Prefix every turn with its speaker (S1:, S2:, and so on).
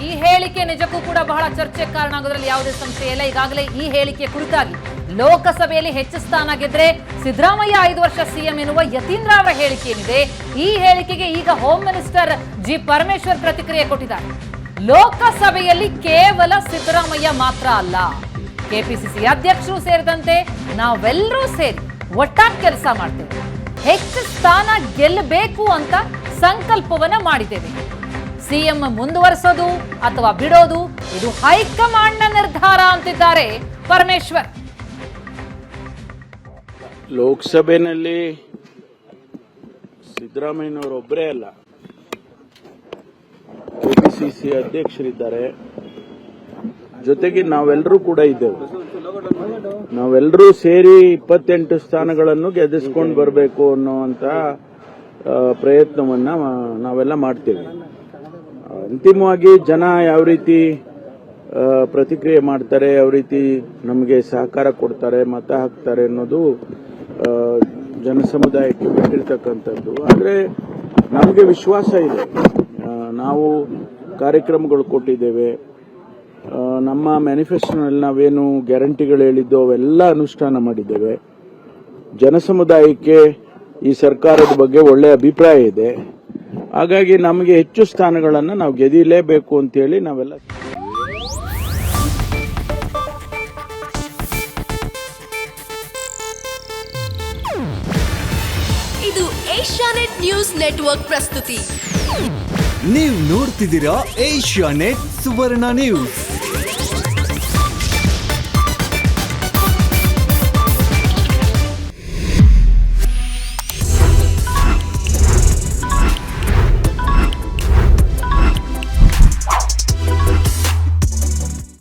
S1: ಈ ಹೇಳಿಕೆ ನಿಜಕ್ಕೂ ಕೂಡ ಬಹಳ ಚರ್ಚೆಗೆ ಕಾರಣ ಆಗೋದ್ರಲ್ಲಿ ಯಾವುದೇ ಸಂಶಯ ಇಲ್ಲ. ಈಗಾಗಲೇ ಈ ಹೇಳಿಕೆ ಕುರಿತಾಗಿ ಲೋಕಸಭೆಯಲ್ಲಿ ಹೆಚ್ಚು ಸ್ಥಾನ ಗೆದ್ರೆ ಸಿದ್ದರಾಮಯ್ಯ 5 ವರ್ಷ ಸಿಎಂ ಎನ್ನುವ ಯತೀಂದ್ರ ಅವರ ಹೇಳಿಕೆ ಏನಿದೆ, ಈ ಹೇಳಿಕೆಗೆ ಈಗ ಹೋಮ್ ಮಿನಿಸ್ಟರ್ ಜಿ ಪರಮೇಶ್ವರ್ ಪ್ರತಿಕ್ರಿಯೆ ಕೊಟ್ಟಿದ್ದಾರೆ. ಲೋಕಸಭೆಯಲ್ಲಿ ಕೇವಲ ಸಿದ್ದರಾಮಯ್ಯ ಮಾತ್ರ ಅಲ್ಲ, ಕೆಪಿಸಿಸಿ ಅಧ್ಯಕ್ಷರು ಸೇರಿದಂತೆ ನಾವೆಲ್ಲರೂ ಸೇರಿ ಒಟ್ಟಾಗಿ ಕೆಲಸ ಮಾಡ್ತೇವೆ. ಹೆಚ್ಚು ಸ್ಥಾನ ಗೆಲ್ಲಬೇಕು ಅಂತ ಸಂಕಲ್ಪವನ್ನ ಮಾಡಿದ್ದೇವೆ. ಸಿಎಂ ಮುಂದುವರಿಸೋದು ಅಥವಾ ಬಿಡೋದು ಇದು ಹೈಕಮಾಂಡ್ನ ನಿರ್ಧಾರ ಅಂತಿದ್ದಾರೆ ಪರಮೇಶ್ವರ್.
S2: ಲೋಕಸಭೆಯಲ್ಲಿ ಸಿದ್ದರಾಮಯ್ಯನವರೊಬ್ಬರೇ ಅಲ್ಲ, ಕೆಪಿಸಿಸಿ ಅಧ್ಯಕ್ಷರಿದ್ದಾರೆ, ಜೊತೆಗೆ ನಾವೆಲ್ಲರೂ ಕೂಡ ಇದ್ದೇವೆ. ನಾವೆಲ್ಲರೂ ಸೇರಿ 28 ಸ್ಥಾನಗಳನ್ನು ಗೆದ್ದಿಸ್ಕೊಂಡು ಬರಬೇಕು ಅನ್ನುವಂತ ಪ್ರಯತ್ನವನ್ನ ನಾವೆಲ್ಲ ಮಾಡ್ತೇವೆ. ಅಂತಿಮವಾಗಿ ಜನ ಯಾವ ರೀತಿ ಪ್ರತಿಕ್ರಿಯೆ ಮಾಡ್ತಾರೆ, ಯಾವ ರೀತಿ ನಮಗೆ ಸಹಕಾರ ಕೊಡ್ತಾರೆ, ಮತ ಹಾಕ್ತಾರೆ ಅನ್ನೋದು ಜನಸಮುದಾಯಕ್ಕೆ ಬಿಟ್ಟಿರ್ತಕ್ಕಂಥದ್ದು. ಆದರೆ ನಮಗೆ ವಿಶ್ವಾಸ ಇದೆ. ನಾವು ಕಾರ್ಯಕ್ರಮಗಳು ಕೊಟ್ಟಿದ್ದೇವೆ. ನಮ್ಮ ಮ್ಯಾನಿಫೆಸ್ಟೋನಲ್ಲಿ ನಾವೇನು ಗ್ಯಾರಂಟಿಗಳು ಹೇಳಿದ್ದು ಅವೆಲ್ಲ ಅನುಷ್ಠಾನ ಮಾಡಿದ್ದೇವೆ. ಜನಸಮುದಾಯಕ್ಕೆ ಈ ಸರ್ಕಾರದ ಬಗ್ಗೆ ಒಳ್ಳೆ ಅಭಿಪ್ರಾಯ ಇದೆ. ಹಾಗಾಗಿ ನಮಗೆ ಹೆಚ್ಚು ಸ್ಥಾನಗಳನ್ನು ನಾವು ಗೆದಿಲೇಬೇಕು ಅಂತೇಳಿ ನಾವೆಲ್ಲ
S3: ಇದು ಏಷ್ಯಾನೆಟ್ ನ್ಯೂಸ್ ನೆಟ್ವರ್ಕ್ ಪ್ರಸ್ತುತಿ.
S4: ನೀವು ನೋಡ್ತಿದ್ದೀರಾ ಏಷ್ಯಾನೆಟ್ ಸುವರ್ಣ ನ್ಯೂಸ್.